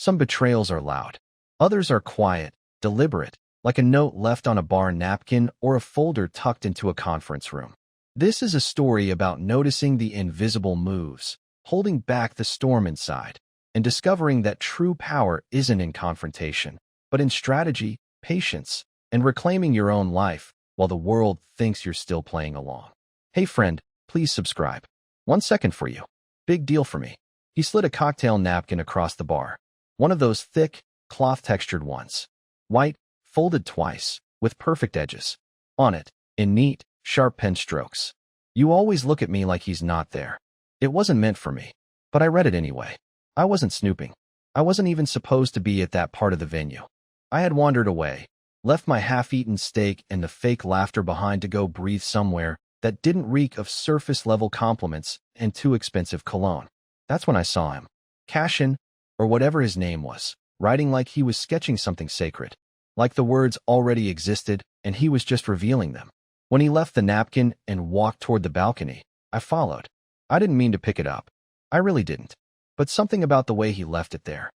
Some betrayals are loud. Others are quiet, deliberate, like a note left on a bar napkin or a folder tucked into a conference room. This is a story about noticing the invisible moves, holding back the storm inside, and discovering that true power isn't in confrontation, but in strategy, patience, and reclaiming your own life while the world thinks you're still playing along. Hey friend, please subscribe. 1 second for you. Big deal for me. He slid a cocktail napkin across the bar. One of those thick, cloth-textured ones. White, folded twice, with perfect edges. On it, in neat, sharp pen strokes. You always look at me like he's not there. It wasn't meant for me, but I read it anyway. I wasn't snooping. I wasn't even supposed to be at that part of the venue. I had wandered away, left my half-eaten steak and the fake laughter behind to go breathe somewhere that didn't reek of surface-level compliments and too expensive cologne. That's when I saw him. Cashin, or whatever his name was, writing like he was sketching something sacred. Like the words already existed and he was just revealing them. When he left the napkin and walked toward the balcony, I followed. I didn't mean to pick it up. I really didn't. But something about the way he left it there.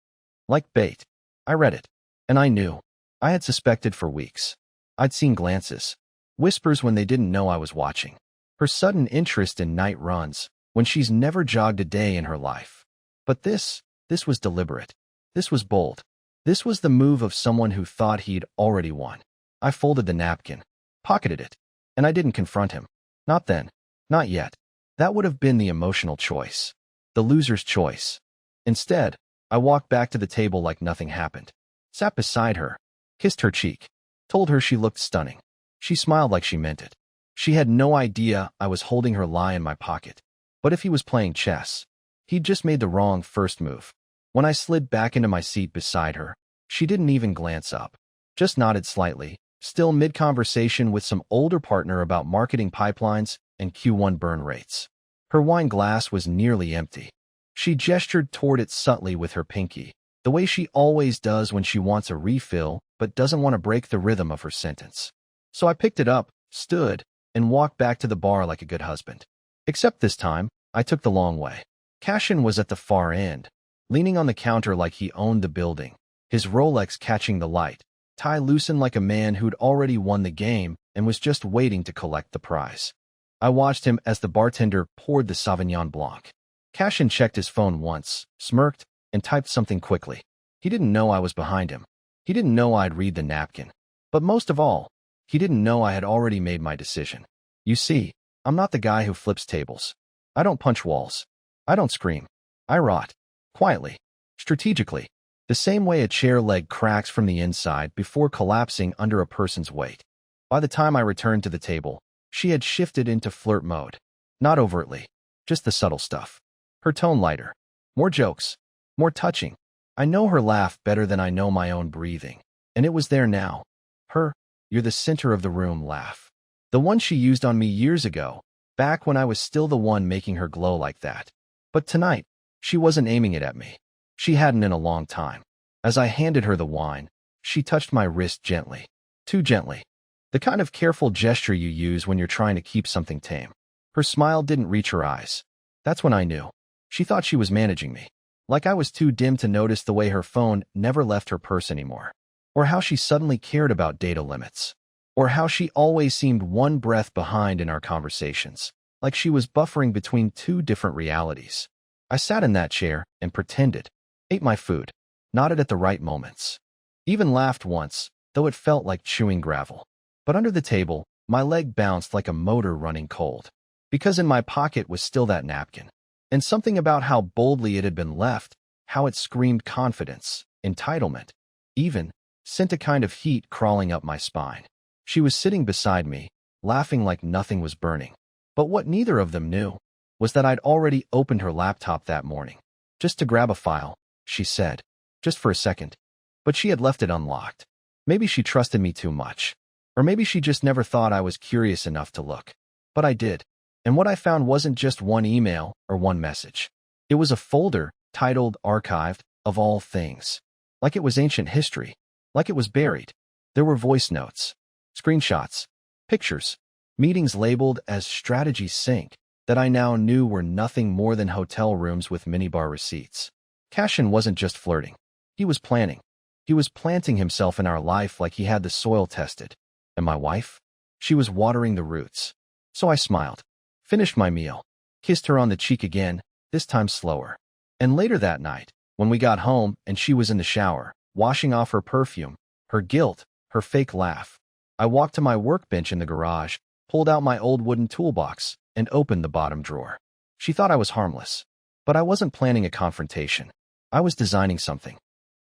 Like bait. I read it. And I knew. I had suspected for weeks. I'd seen glances. Whispers when they didn't know I was watching. Her sudden interest in night runs, when she's never jogged a day in her life. But this was deliberate. This was bold. This was the move of someone who thought he'd already won. I folded the napkin, pocketed it, and I didn't confront him. Not then. Not yet. That would have been the emotional choice. The loser's choice. Instead, I walked back to the table like nothing happened. Sat beside her, kissed her cheek, told her she looked stunning. She smiled like she meant it. She had no idea I was holding her lie in my pocket. But if he was playing chess, he'd just made the wrong first move. When I slid back into my seat beside her, she didn't even glance up. Just nodded slightly, still mid-conversation with some older partner about marketing pipelines and Q1 burn rates. Her wine glass was nearly empty. She gestured toward it subtly with her pinky, the way she always does when she wants a refill but doesn't want to break the rhythm of her sentence. So I picked it up, stood, and walked back to the bar like a good husband. Except this time, I took the long way. Cashin was at the far end, leaning on the counter like he owned the building, his Rolex catching the light, tie loosened like a man who'd already won the game and was just waiting to collect the prize. I watched him as the bartender poured the Sauvignon Blanc. Cashin checked his phone once, smirked, and typed something quickly. He didn't know I was behind him. He didn't know I'd read the napkin. But most of all, he didn't know I had already made my decision. You see, I'm not the guy who flips tables. I don't punch walls. I don't scream. I rot. Quietly. Strategically. The same way a chair leg cracks from the inside before collapsing under a person's weight. By the time I returned to the table, she had shifted into flirt mode. Not overtly. Just the subtle stuff. Her tone lighter. More jokes. More touching. I know her laugh better than I know my own breathing. And it was there now. Her, "You're the center of the room" laugh. The one she used on me years ago, back when I was still the one making her glow like that. But tonight, she wasn't aiming it at me. She hadn't in a long time. As I handed her the wine, she touched my wrist gently. Too gently. The kind of careful gesture you use when you're trying to keep something tame. Her smile didn't reach her eyes. That's when I knew. She thought she was managing me. Like I was too dim to notice the way her phone never left her purse anymore. Or how she suddenly cared about data limits. Or how she always seemed one breath behind in our conversations. Like she was buffering between two different realities. I sat in that chair and pretended. Ate my food. Nodded at the right moments. Even laughed once, though it felt like chewing gravel. But under the table, my leg bounced like a motor running cold. Because in my pocket was still that napkin. And something about how boldly it had been left, how it screamed confidence, entitlement, even, sent a kind of heat crawling up my spine. She was sitting beside me, laughing like nothing was burning. But what neither of them knew was that I'd already opened her laptop that morning. Just to grab a file, she said. Just for a second. But she had left it unlocked. Maybe she trusted me too much. Or maybe she just never thought I was curious enough to look. But I did. And what I found wasn't just one email or one message. It was a folder titled Archived, of all things. Like it was ancient history. Like it was buried. There were voice notes, screenshots, pictures, meetings labeled as strategy sync that I now knew were nothing more than hotel rooms with minibar receipts. Cashin wasn't just flirting. He was planning. He was planting himself in our life like he had the soil tested. And my wife? She was watering the roots. So I smiled, finished my meal, kissed her on the cheek again, this time slower. And later that night, when we got home and she was in the shower, washing off her perfume, her guilt, her fake laugh, I walked to my workbench in the garage, pulled out my old wooden toolbox, and opened the bottom drawer. She thought I was harmless. But I wasn't planning a confrontation. I was designing something.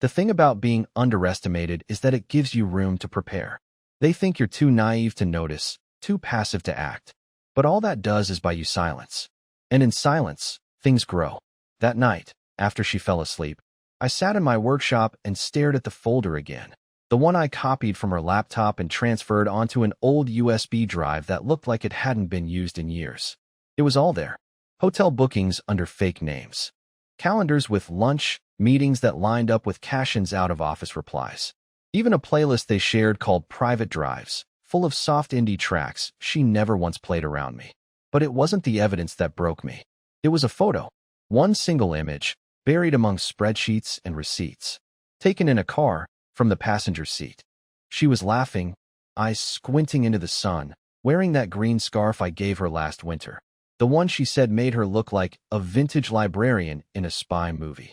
The thing about being underestimated is that it gives you room to prepare. They think you're too naive to notice, too passive to act. But all that does is buy you silence. And in silence, things grow. That night, after she fell asleep, I sat in my workshop and stared at the folder again. The one I copied from her laptop and transferred onto an old USB drive that looked like it hadn't been used in years. It was all there. Hotel bookings under fake names. Calendars with lunch, meetings that lined up with Cashin's out-of-office replies. Even a playlist they shared called Private Drives, full of soft indie tracks she never once played around me. But it wasn't the evidence that broke me. It was a photo. One single image, buried among spreadsheets and receipts. Taken in a car, from the passenger seat. She was laughing, eyes squinting into the sun, wearing that green scarf I gave her last winter. The one she said made her look like a vintage librarian in a spy movie.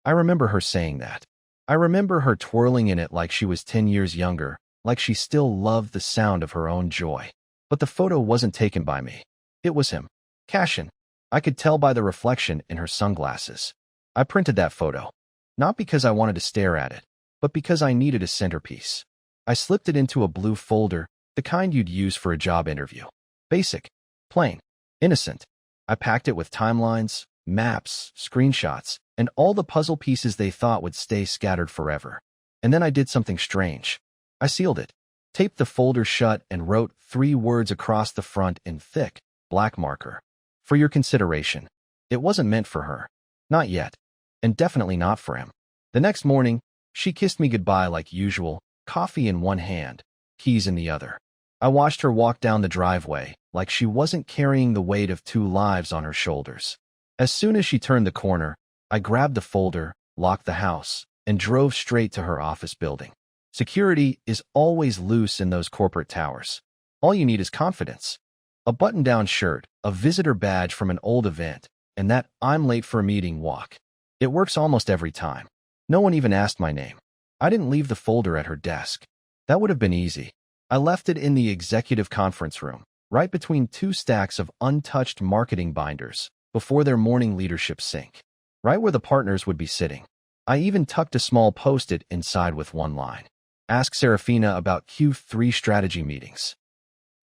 I remember her saying that. I remember her twirling in it like she was 10 years younger, like she still loved the sound of her own joy. But the photo wasn't taken by me. It was him. Cashin. I could tell by the reflection in her sunglasses. I printed that photo. Not because I wanted to stare at it, but because I needed a centerpiece. I slipped it into a blue folder, the kind you'd use for a job interview. Basic. Plain. Innocent. I packed it with timelines, maps, screenshots, and all the puzzle pieces they thought would stay scattered forever. And then I did something strange. I sealed it, taped the folder shut, and wrote 3 words across the front in thick, black marker. For your consideration. It wasn't meant for her. Not yet. And definitely not for him. The next morning, she kissed me goodbye like usual, coffee in one hand, keys in the other. I watched her walk down the driveway, like she wasn't carrying the weight of 2 lives on her shoulders. As soon as she turned the corner, I grabbed the folder, locked the house, and drove straight to her office building. Security is always loose in those corporate towers. All you need is confidence. A button-down shirt, a visitor badge from an old event, and that "I'm late for a meeting" walk. It works almost every time. No one even asked my name. I didn't leave the folder at her desk. That would have been easy. I left it in the executive conference room, right between 2 stacks of untouched marketing binders, before their morning leadership sync, right where the partners would be sitting. I even tucked a small post-it inside with one line. Ask Serafina about Q3 strategy meetings.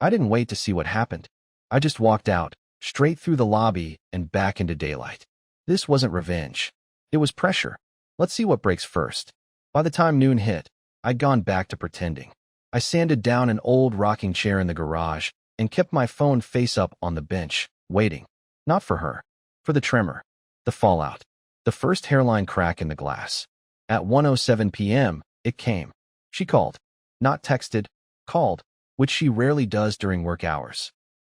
I didn't wait to see what happened. I just walked out, straight through the lobby and back into daylight. This wasn't revenge. It was pressure. Let's see what breaks first. By the time noon hit, I'd gone back to pretending. I sanded down an old rocking chair in the garage and kept my phone face up on the bench, waiting. Not for her. For the tremor. The fallout. The first hairline crack in the glass. At 1:07 p.m., it came. She called. Not texted. Called. Which she rarely does during work hours.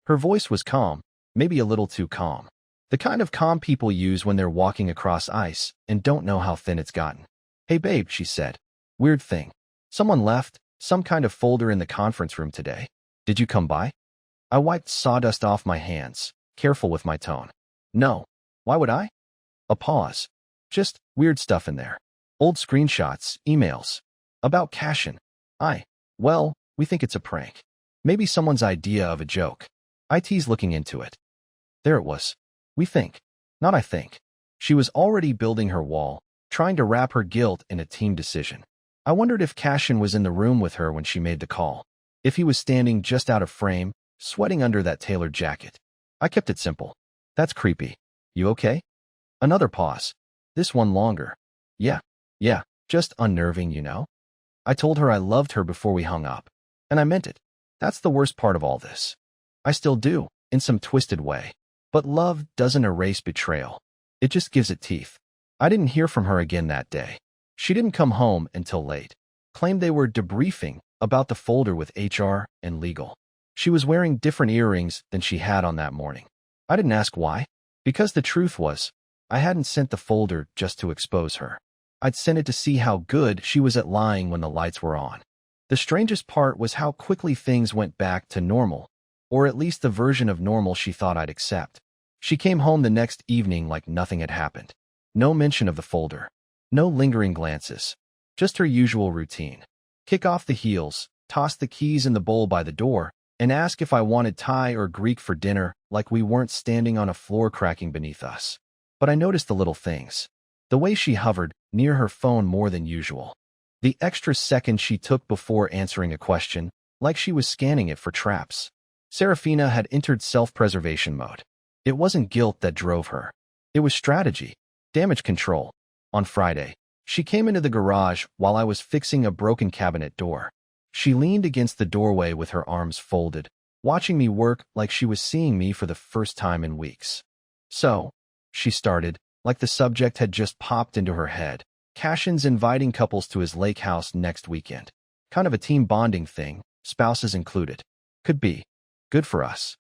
Her voice was calm, maybe a little too calm. The kind of calm people use when they're walking across ice and don't know how thin it's gotten. Hey babe, she said. Weird thing. Someone left some kind of folder in the conference room today. Did you come by? I wiped sawdust off my hands, careful with my tone. No. Why would I? A pause. Just weird stuff in there. Old screenshots, emails. About Cashin. Well, we think it's a prank. Maybe someone's idea of a joke. IT's looking into it. There it was. We think. Not I think. She was already building her wall, trying to wrap her guilt in a team decision. I wondered if Cashin was in the room with her when she made the call. If he was standing just out of frame, sweating under that tailored jacket. I kept it simple. That's creepy. You okay? Another pause. This one longer. Yeah, just unnerving, you know? I told her I loved her before we hung up. And I meant it. That's the worst part of all this. I still do, in some twisted way. But love doesn't erase betrayal. It just gives it teeth. I didn't hear from her again that day. She didn't come home until late. Claimed they were debriefing about the folder with HR and legal. She was wearing different earrings than she had on that morning. I didn't ask why. Because the truth was, I hadn't sent the folder just to expose her. I'd sent it to see how good she was at lying when the lights were on. The strangest part was how quickly things went back to normal, or at least the version of normal she thought I'd accept. She came home the next evening like nothing had happened. No mention of the folder. No lingering glances. Just her usual routine. Kick off the heels, toss the keys in the bowl by the door, and ask if I wanted Thai or Greek for dinner like we weren't standing on a floor cracking beneath us. But I noticed the little things. The way she hovered near her phone more than usual. The extra second she took before answering a question, like she was scanning it for traps. Serafina had entered self-preservation mode. It wasn't guilt that drove her. It was strategy, damage control. On Friday, she came into the garage while I was fixing a broken cabinet door. She leaned against the doorway with her arms folded, watching me work like she was seeing me for the first time in weeks. So, she started, like the subject had just popped into her head. Cashin's inviting couples to his lake house next weekend. Kind of a team bonding thing, spouses included. Could be. Good for us.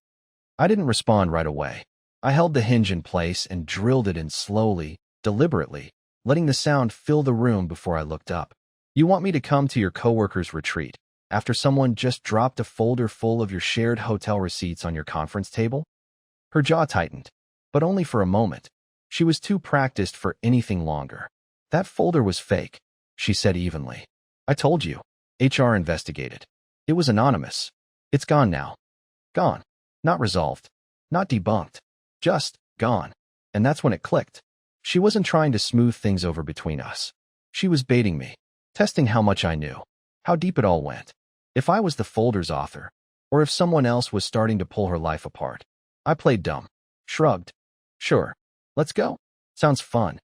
I didn't respond right away. I held the hinge in place and drilled it in slowly, deliberately, letting the sound fill the room before I looked up. You want me to come to your coworker's retreat after someone just dropped a folder full of your shared hotel receipts on your conference table? Her jaw tightened, but only for a moment. She was too practiced for anything longer. That folder was fake, she said evenly. I told you. HR investigated. It was anonymous. It's gone now. Gone. Not resolved. Not debunked. Just gone. And that's when it clicked. She wasn't trying to smooth things over between us. She was baiting me, testing how much I knew, how deep it all went. If I was the folder's author, or if someone else was starting to pull her life apart. I played dumb. Shrugged. Sure. Let's go. Sounds fun.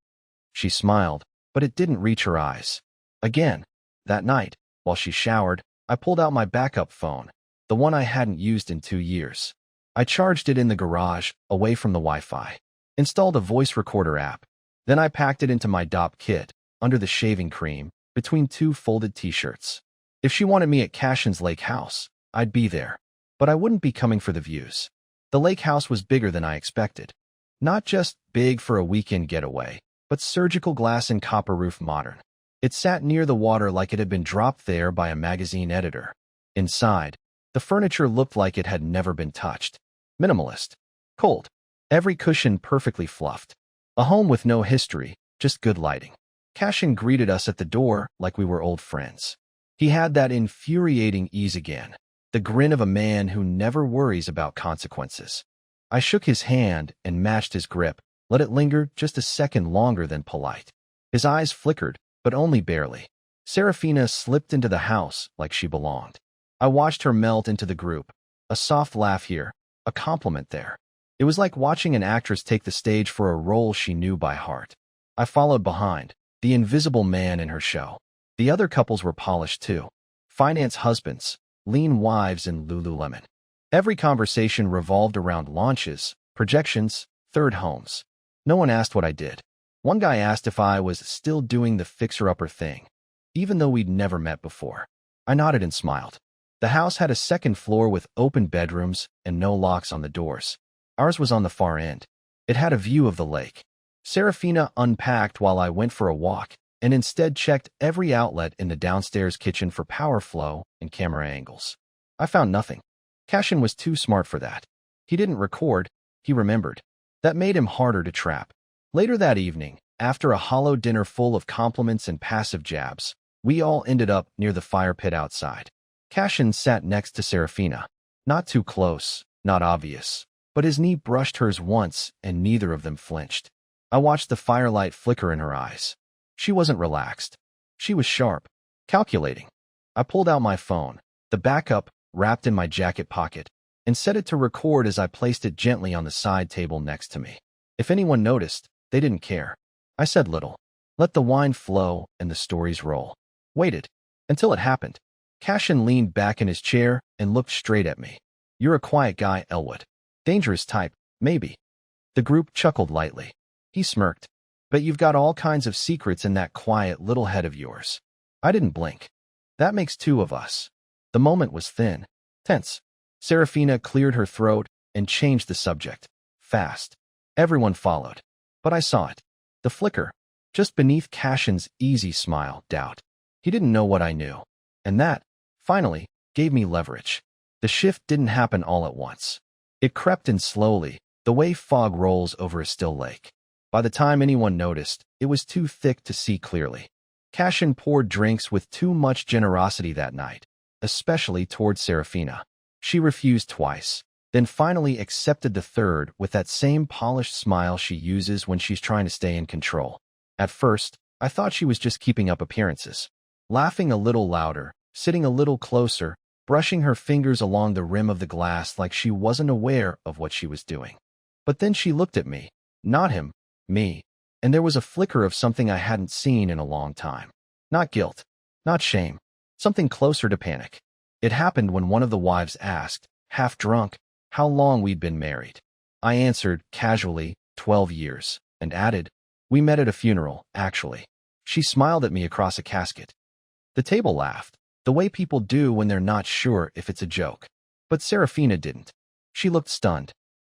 She smiled, but it didn't reach her eyes. Again, that night, while she showered, I pulled out my backup phone, the one I hadn't used in 2 years. I charged it in the garage, away from the Wi-Fi. Installed a voice recorder app. Then I packed it into my DOP kit, under the shaving cream, between 2 folded t-shirts. If she wanted me at Cashin's lake house, I'd be there. But I wouldn't be coming for the views. The lake house was bigger than I expected. Not just big for a weekend getaway, but surgical glass and copper roof modern. It sat near the water like it had been dropped there by a magazine editor. Inside, the furniture looked like it had never been touched. Minimalist. Cold. Every cushion perfectly fluffed. A home with no history, just good lighting. Cashin greeted us at the door like we were old friends. He had that infuriating ease again, the grin of a man who never worries about consequences. I shook his hand and matched his grip, let it linger just a second longer than polite. His eyes flickered, but only barely. Serafina slipped into the house like she belonged. I watched her melt into the group, a soft laugh here, a compliment there. It was like watching an actress take the stage for a role she knew by heart. I followed behind, the invisible man in her show. The other couples were polished too. Finance husbands, lean wives in Lululemon. Every conversation revolved around launches, projections, third homes. No one asked what I did. One guy asked if I was still doing the fixer-upper thing, even though we'd never met before. I nodded and smiled. The house had a second floor with open bedrooms and no locks on the doors. Ours was on the far end. It had a view of the lake. Serafina unpacked while I went for a walk, and instead checked every outlet in the downstairs kitchen for power flow and camera angles. I found nothing. Cashin was too smart for that. He didn't record, he remembered. That made him harder to trap. Later that evening, after a hollow dinner full of compliments and passive jabs, we all ended up near the fire pit outside. Cashin sat next to Serafina. Not too close, not obvious, but his knee brushed hers once and neither of them flinched. I watched the firelight flicker in her eyes. She wasn't relaxed. She was sharp, calculating. I pulled out my phone, the backup wrapped in my jacket pocket, and set it to record as I placed it gently on the side table next to me. If anyone noticed, they didn't care. I said little. Let the wine flow and the stories roll. Waited. Until it happened. Cashin leaned back in his chair and looked straight at me. You're a quiet guy, Elwood. Dangerous type, maybe. The group chuckled lightly. He smirked. But you've got all kinds of secrets in that quiet little head of yours. I didn't blink. That makes 2 of us. The moment was thin, tense. Serafina cleared her throat and changed the subject. Fast. Everyone followed. But I saw it. The flicker. Just beneath Cashin's easy smile, doubt. He didn't know what I knew. And that, finally, gave me leverage. The shift didn't happen all at once. It crept in slowly, the way fog rolls over a still lake. By the time anyone noticed, it was too thick to see clearly. Cashin poured drinks with too much generosity that night, especially toward Serafina. She refused twice, then finally accepted the third with that same polished smile she uses when she's trying to stay in control. At first, I thought she was just keeping up appearances. Laughing a little louder, sitting a little closer, brushing her fingers along the rim of the glass like she wasn't aware of what she was doing. But then she looked at me, not him, me, and there was a flicker of something I hadn't seen in a long time. Not guilt, not shame, something closer to panic. It happened when one of the wives asked, half drunk, how long we'd been married. I answered, casually, 12 years, and added, we met at a funeral, actually. She smiled at me across a casket. The table laughed, the way people do when they're not sure if it's a joke. But Serafina didn't. She looked stunned.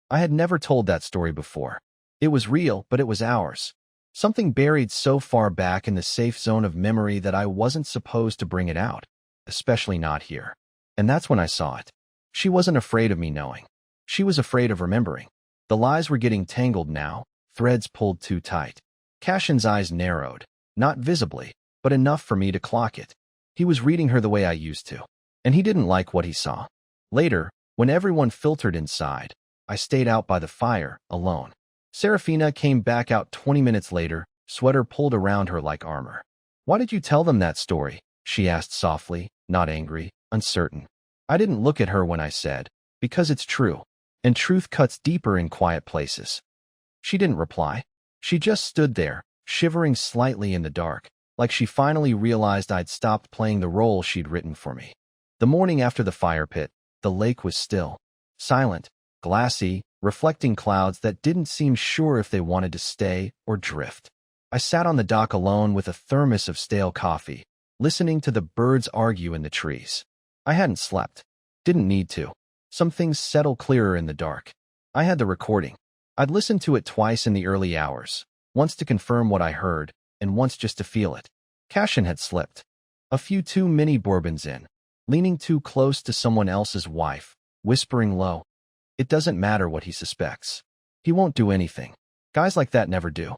I had never told that story before. It was real, but it was ours. Something buried so far back in the safe zone of memory that I wasn't supposed to bring it out, especially not here. And that's when I saw it. She wasn't afraid of me knowing. She was afraid of remembering. The lies were getting tangled now, threads pulled too tight. Cashin's eyes narrowed, not visibly, but enough for me to clock it. He was reading her the way I used to, and he didn't like what he saw. Later, when everyone filtered inside, I stayed out by the fire, alone. Serafina came back out 20 minutes later, sweater pulled around her like armor. Why did you tell them that story? She asked softly, not angry, uncertain. I didn't look at her when I said, because it's true, and truth cuts deeper in quiet places. She didn't reply. She just stood there, shivering slightly in the dark, like she finally realized I'd stopped playing the role she'd written for me. The morning after the fire pit, the lake was still, silent, glassy, reflecting clouds that didn't seem sure if they wanted to stay or drift. I sat on the dock alone with a thermos of stale coffee, listening to the birds argue in the trees. I hadn't slept. Didn't need to. Some things settle clearer in the dark. I had the recording. I'd listened to it twice in the early hours, once to confirm what I heard, and once just to feel it. Cashin had slipped. A few too many bourbons in, leaning too close to someone else's wife, whispering low. It doesn't matter what he suspects. He won't do anything. Guys like that never do.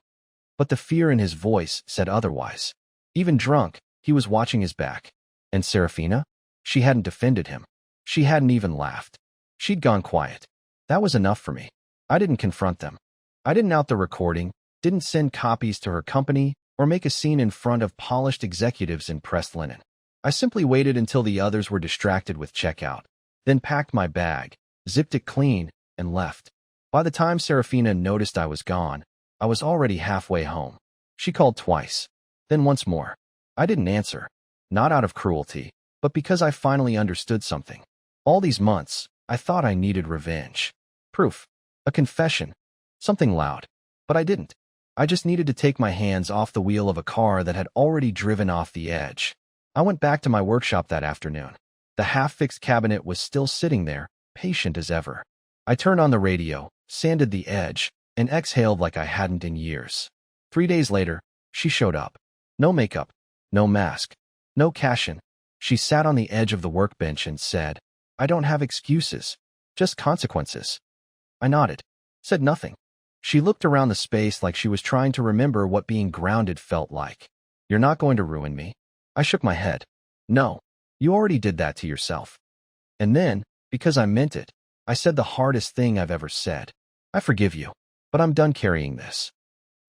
But the fear in his voice said otherwise. Even drunk, he was watching his back. And Serafina? She hadn't defended him. She hadn't even laughed. She'd gone quiet. That was enough for me. I didn't confront them. I didn't out the recording, didn't send copies to her company, or make a scene in front of polished executives in pressed linen. I simply waited until the others were distracted with checkout, then packed my bag, zipped it clean, and left. By the time Serafina noticed I was gone, I was already halfway home. She called twice, then once more. I didn't answer, not out of cruelty, but because I finally understood something. All these months, I thought I needed revenge. Proof. A confession. Something loud. But I didn't. I just needed to take my hands off the wheel of a car that had already driven off the edge. I went back to my workshop that afternoon. The half-fixed cabinet was still sitting there, patient as ever. I turned on the radio, sanded the edge, and exhaled like I hadn't in years. 3 days later, she showed up. No makeup, no mask, no Cashin. She sat on the edge of the workbench and said, I don't have excuses, just consequences. I nodded, said nothing. She looked around the space like she was trying to remember what being grounded felt like. You're not going to ruin me. I shook my head. No, you already did that to yourself. And then, because I meant it, I said the hardest thing I've ever said. I forgive you, but I'm done carrying this.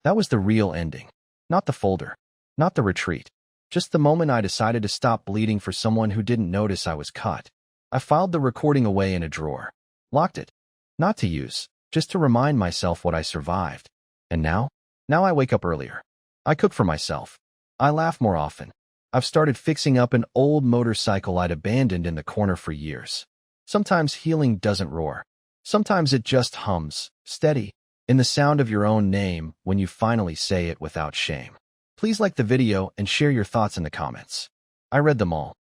That was the real ending. Not the folder. Not the retreat. Just the moment I decided to stop bleeding for someone who didn't notice I was cut. I filed the recording away in a drawer. Locked it. Not to use, just to remind myself what I survived. And now? Now I wake up earlier. I cook for myself. I laugh more often. I've started fixing up an old motorcycle I'd abandoned in the corner for years. Sometimes healing doesn't roar. Sometimes it just hums, steady, in the sound of your own name when you finally say it without shame. Please like the video and share your thoughts in the comments. I read them all.